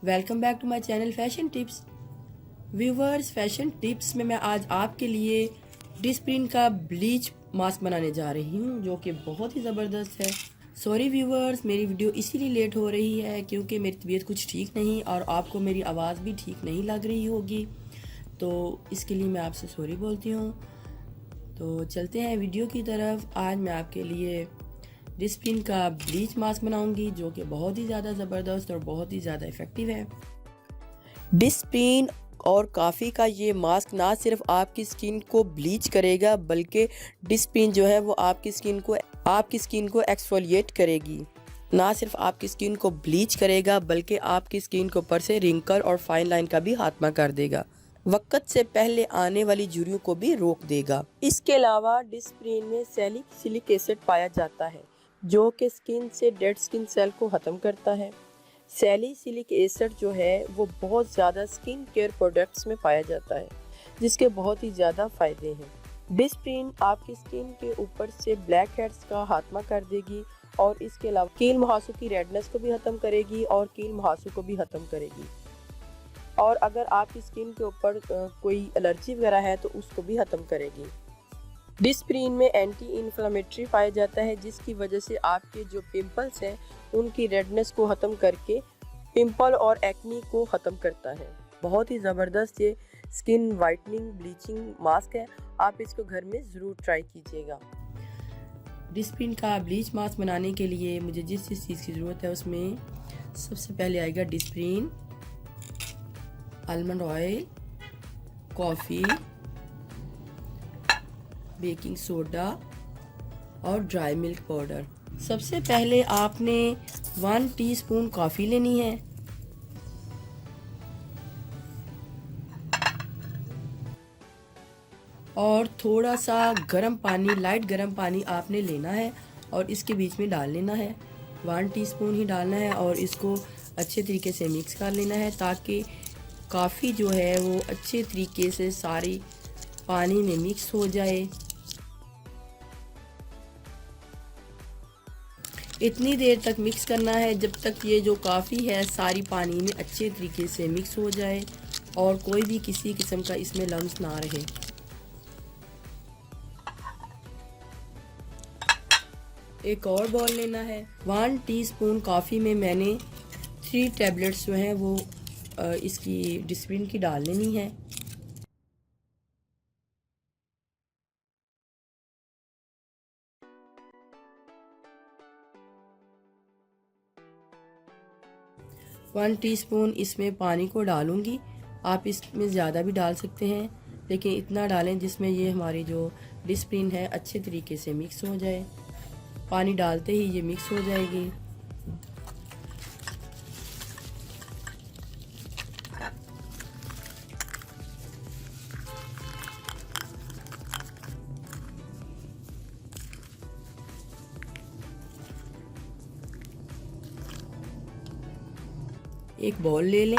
Welcome back to my channel fashion tips. Viewers, fashion tips में मैं आज आपके लिए डिस्प्रिन का ब्लीच मास्क बनाने जा रही हूँ जो कि बहुत ही ज़बरदस्त है। सॉरी व्यूवर्स, मेरी वीडियो इसीलिए लेट हो रही है क्योंकि मेरी तबीयत कुछ ठीक नहीं और आपको मेरी आवाज़ भी ठीक नहीं लग रही होगी, तो इसके लिए मैं आपसे सॉरी बोलती हूँ। तो चलते हैं वीडियो की तरफ। आज मैं आपके लिए डिस्प्रिन का ब्लीच मास्क बनाऊंगी जो कि बहुत ही ज़्यादा ज़बरदस्त और बहुत ही ज़्यादा इफ़ेक्टिव है। डिस्प्रिन और काफ़ी का ये मास्क ना सिर्फ आपकी स्किन को ब्लीच करेगा बल्कि डिस्प्रिन जो है वो आपकी स्किन को एक्सफोलिएट करेगी। ना सिर्फ आपकी स्किन को ब्लीच करेगा बल्कि आपकी स्किन के ऊपर से रिंकल और फाइन लाइन का भी खात्मा कर देगा। वक्त से पहले आने वाली झुर्रियों को भी रोक देगा। इसके अलावा डिस्प्रिन में सैलिसिलिक एसिड पाया जाता है जो कि स्किन से डेड स्किन सेल को ख़त्म करता है। सैलिसिलिक एसिड जो है वो बहुत ज़्यादा स्किन केयर प्रोडक्ट्स में पाया जाता है जिसके बहुत ही ज़्यादा फ़ायदे हैं। डिस्प्रिन आपकी स्किन के ऊपर से ब्लैक हेड्स का खात्मा कर देगी और इसके अलावा कील मुहासों की रेडनेस को भी ख़त्म करेगी और कील मुहासों को भी ख़त्म करेगी। और अगर आपकी स्किन के ऊपर कोई एलर्जी वगैरह है तो उसको भी ख़त्म करेगी। डिस्प्रिन में एंटी इन्फ्लेमेटरी पाया जाता है जिसकी वजह से आपके जो पिंपल्स हैं उनकी रेडनेस को ख़त्म करके पिंपल और एक्नी को ख़त्म करता है। बहुत ही ज़बरदस्त ये स्किन वाइटनिंग ब्लीचिंग मास्क है, आप इसको घर में ज़रूर ट्राई कीजिएगा। डिस्प्रिन का ब्लीच मास्क बनाने के लिए मुझे जिस चीज़ की ज़रूरत है उसमें सबसे पहले आएगा Disprin, almond oil, coffee, baking soda और ड्राई मिल्क पाउडर। सबसे पहले आपने 1 टीस्पून कॉफ़ी लेनी है और थोड़ा सा गर्म पानी, लाइट गर्म पानी आपने लेना है और इसके बीच में डाल लेना है। 1 टीस्पून ही डालना है और इसको अच्छे तरीके से मिक्स कर लेना है ताकि कॉफ़ी जो है वो अच्छे तरीके से सारी पानी में मिक्स हो जाए। इतनी देर तक मिक्स करना है जब तक ये जो कॉफ़ी है सारी पानी में अच्छे तरीके से मिक्स हो जाए और कोई भी किसी किस्म का इसमें लम्स ना रहे। एक और बॉल लेना है। 1 टीस्पून कॉफ़ी में मैंने 3 टैबलेट्स जो हैं वो इसकी डिस्प्रिन की डाल लेनी है। वन टीस्पून इसमें पानी को डालूंगी। आप इसमें ज़्यादा भी डाल सकते हैं लेकिन इतना डालें जिसमें ये हमारी जो डिस्प्रिन है अच्छे तरीके से मिक्स हो जाए। पानी डालते ही ये मिक्स हो जाएगी। एक बाउल ले लें,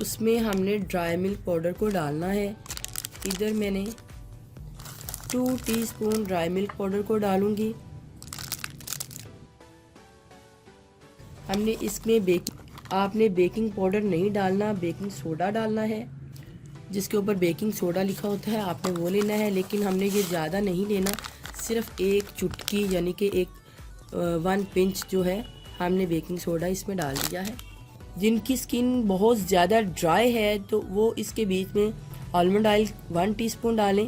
उसमें हमने ड्राई मिल्क पाउडर को डालना है। इधर मैंने 2 टीस्पून ड्राई मिल्क पाउडर को डालूंगी। हमने इसमें आपने बेकिंग पाउडर नहीं डालना, बेकिंग सोडा डालना है। जिसके ऊपर बेकिंग सोडा लिखा होता है आपने वो लेना है, लेकिन हमने ये ज़्यादा नहीं लेना, सिर्फ एक चुटकी यानी कि एक 1 पिंच जो है हमने बेकिंग सोडा इसमें डाल दिया है। जिनकी स्किन बहुत ज़्यादा ड्राई है तो वो इसके बीच में आलमंड ऑयल 1 टीस्पून डालें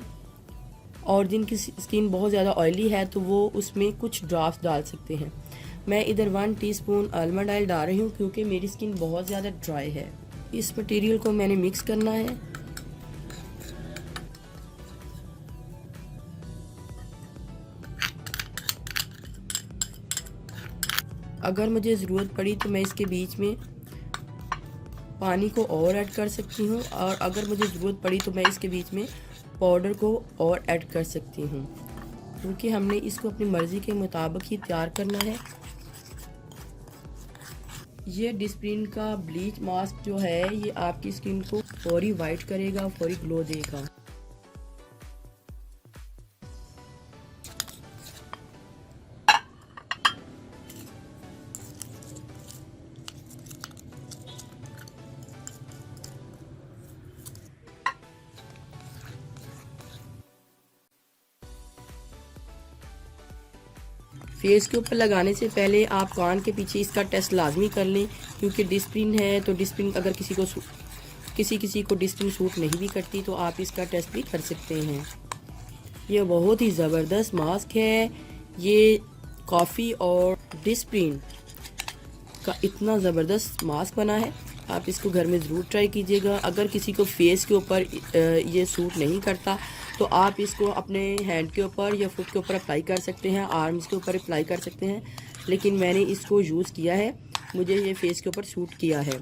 और जिनकी स्किन बहुत ज़्यादा ऑयली है तो वो उसमें कुछ ड्रॉप्स डाल सकते हैं। मैं इधर 1 टीस्पून आलमंड ऑयल डाल रही हूँ क्योंकि मेरी स्किन बहुत ज़्यादा ड्राई है। इस मटेरियल को मैंने मिक्स करना है। अगर मुझे ज़रूरत पड़ी तो मैं इसके बीच में पानी को और ऐड कर सकती हूँ और अगर मुझे ज़रूरत पड़ी तो मैं इसके बीच में पाउडर को और ऐड कर सकती हूँ क्योंकि हमने इसको अपनी मर्ज़ी के मुताबिक ही तैयार करना है। ये डिस्प्रिन का ब्लीच मास्क जो है ये आपकी स्किन को फौरी वाइट करेगा, फौरी ग्लो देगा। फेस के ऊपर लगाने से पहले आप कान के पीछे इसका टेस्ट लाजमी कर लें, क्योंकि डिस्प्रिन है तो डिस्प्रिन अगर किसी को डिस्प्रिन सूट नहीं भी करती तो आप इसका टेस्ट भी कर सकते हैं। ये बहुत ही ज़बरदस्त मास्क है। ये कॉफ़ी और डिस्प्रिन का इतना ज़बरदस्त मास्क बना है, आप इसको घर में ज़रूर ट्राई कीजिएगा। अगर किसी को फेस के ऊपर ये सूट नहीं करता तो आप इसको अपने हैंड के ऊपर या फुट के ऊपर अप्लाई कर सकते हैं, आर्म्स के ऊपर अप्लाई कर सकते हैं, लेकिन मैंने इसको यूज़ किया है, मुझे ये फेस के ऊपर सूट किया है।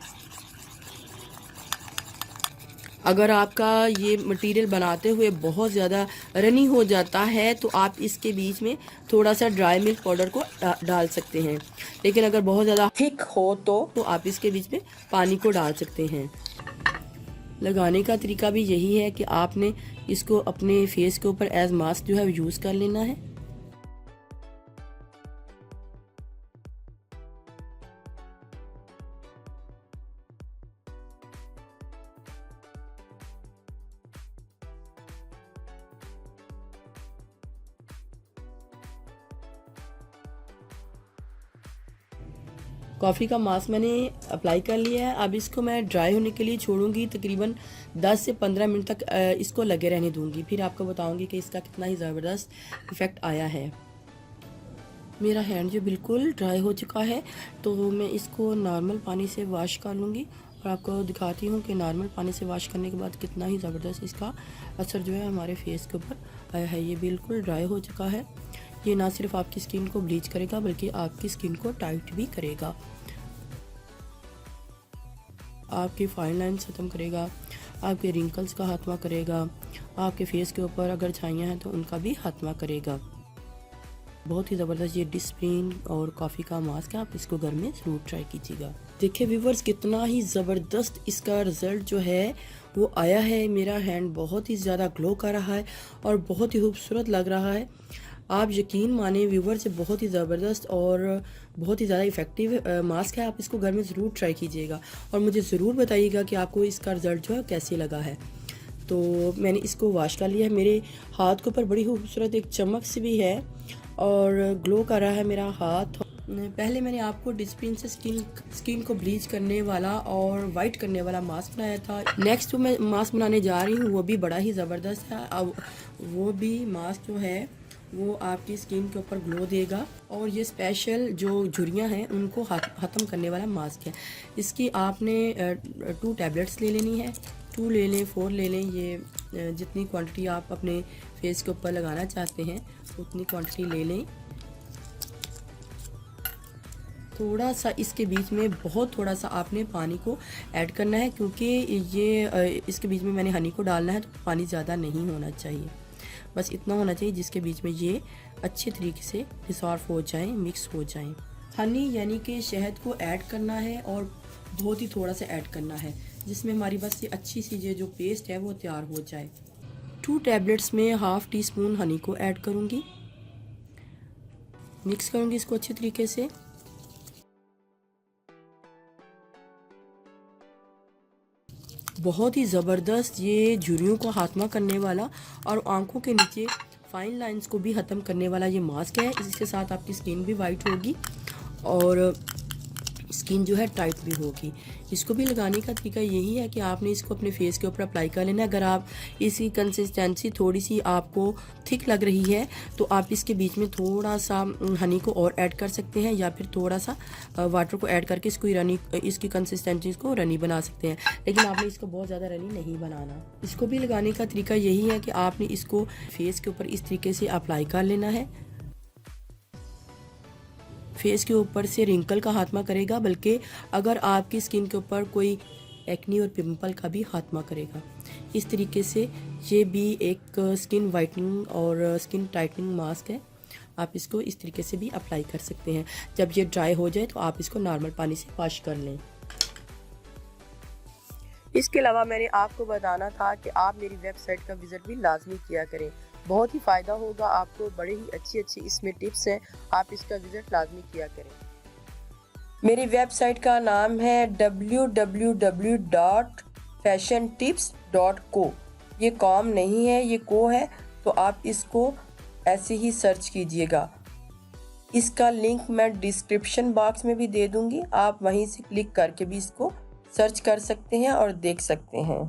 अगर आपका ये मटेरियल बनाते हुए बहुत ज़्यादा रनी हो जाता है तो आप इसके बीच में थोड़ा सा ड्राई मिल्क पाउडर को डाल सकते हैं, लेकिन अगर बहुत ज़्यादा थिक हो तो आप इसके बीच में पानी को डाल सकते हैं। लगाने का तरीका भी यही है कि आपने इसको अपने फेस के ऊपर एज मास्क जो है यूज़ कर लेना है। कॉफ़ी का मास्क मैंने अप्लाई कर लिया है। अब इसको मैं ड्राई होने के लिए छोड़ूंगी, तकरीबन 10 से 15 मिनट तक इसको लगे रहने दूंगी, फिर आपको बताऊंगी कि इसका कितना ही ज़बरदस्त इफ़ेक्ट आया है। मेरा हैंड जो बिल्कुल ड्राई हो चुका है तो मैं इसको नॉर्मल पानी से वॉश कर लूँगी और आपको दिखाती हूँ कि नॉर्मल पानी से वॉश करने के बाद कितना ही ज़बरदस्त इसका असर जो है हमारे फेस के ऊपर आया है। ये बिल्कुल ड्राई हो चुका है। ये ना सिर्फ आपकी स्किन को ब्लीच करेगा बल्कि आपकी स्किन को टाइट भी करेगा, आपकी फाइन लाइन्स ख़त्म करेगा, आपके रिंकल्स का खात्मा करेगा, आपके फेस के ऊपर अगर छाइयाँ हैं तो उनका भी खात्मा करेगा। बहुत ही ज़बरदस्त ये डिस्प्रिन और कॉफ़ी का मास्क है, आप इसको घर में ज़रूर ट्राई कीजिएगा। देखिए व्यूवर्स, कितना ही ज़बरदस्त इसका रिज़ल्ट जो है वो आया है। मेरा हैंड बहुत ही ज़्यादा ग्लो कर रहा है और बहुत ही खूबसूरत लग रहा है। आप यकीन माने व्यूवर्स, बहुत ही ज़बरदस्त और बहुत ही ज़्यादा इफ़ेक्टिव मास्क है। आप इसको घर में ज़रूर ट्राई कीजिएगा और मुझे ज़रूर बताइएगा कि आपको इसका रिज़ल्ट जो है कैसे लगा है। तो मैंने इसको वॉश कर लिया है। मेरे हाथ के ऊपर बड़ी खूबसूरत एक चमक सी भी है और ग्लो कर रहा है मेरा हाथ। पहले मैंने आपको डिस्प्रिन से स्किन को ब्लीच करने वाला और वाइट करने वाला मास्क बनाया था। नेक्स्ट जो मैं मास्क बनाने जा रही हूँ वो भी बड़ा ही ज़बरदस्त है। अब वो भी मास्क जो है वो आपकी स्किन के ऊपर ग्लो देगा और ये स्पेशल जो झुर्रियाँ हैं उनको ख़त्म करने वाला मास्क है। इसकी आपने 2 टैबलेट्स ले लेनी है, 2 ले लें, 4 ले लें, ये जितनी क्वांटिटी आप अपने फेस के ऊपर लगाना चाहते हैं उतनी क्वांटिटी ले लें। थोड़ा सा इसके बीच में बहुत थोड़ा सा आपने पानी को ऐड करना है, क्योंकि ये इसके बीच में मैंने हनी को डालना है तो पानी ज़्यादा नहीं होना चाहिए, बस इतना होना चाहिए जिसके बीच में ये अच्छे तरीके से डिसॉल्व हो जाए, मिक्स हो जाए। हनी यानी कि शहद को ऐड करना है और बहुत ही थोड़ा सा ऐड करना है, जिसमें हमारी बस ये अच्छी सी जो पेस्ट है वो तैयार हो जाए। 2 टैबलेट्स में हाफ टी स्पून हनी को ऐड करूँगी, मिक्स करूँगी इसको अच्छे तरीके से। बहुत ही ज़बरदस्त ये झुर्रियों को खात्मा करने वाला और आंखों के नीचे फाइन लाइंस को भी ख़त्म करने वाला ये मास्क है। इसके साथ आपकी स्किन भी वाइट होगी और स्किन जो है टाइट भी होगी। इसको भी लगाने का तरीका यही है कि आपने इसको अपने फेस के ऊपर अप्लाई कर लेना है। अगर आप इसकी कंसिस्टेंसी थोड़ी सी आपको थिक लग रही है तो आप इसके बीच में थोड़ा सा हनी को और ऐड कर सकते हैं या फिर थोड़ा सा वाटर को ऐड करके इसकी कंसिस्टेंसी को रनी बना सकते हैं, लेकिन आपने इसको बहुत ज़्यादा रनी नहीं बनाना। इसको भी लगाने का तरीका यही है कि आपने इसको फेस के ऊपर इस तरीके से अप्लाई कर लेना है। फेस के ऊपर से रिंकल का खात्मा करेगा, बल्कि अगर आपकी स्किन के ऊपर कोई एक्नी और पिंपल का भी खात्मा करेगा। इस तरीके से ये भी एक स्किन वाइटनिंग और स्किन टाइटनिंग मास्क है। आप इसको इस तरीके से भी अप्लाई कर सकते हैं। जब ये ड्राई हो जाए तो आप इसको नॉर्मल पानी से वॉश कर लें। इसके अलावा मैंने आपको बताना था कि आप मेरी वेबसाइट का विज़िट भी लाजमी किया करें, बहुत ही फ़ायदा होगा आपको। बड़े ही अच्छी इसमें टिप्स हैं, आप इसका विज़िट लाजमी किया करें। मेरी वेबसाइट का नाम है www.fashiontips.co। ये कॉम नहीं है, ये को है, तो आप इसको ऐसे ही सर्च कीजिएगा। इसका लिंक मैं डिस्क्रिप्शन बॉक्स में भी दे दूंगी, आप वहीं से क्लिक करके भी इसको सर्च कर सकते हैं और देख सकते हैं।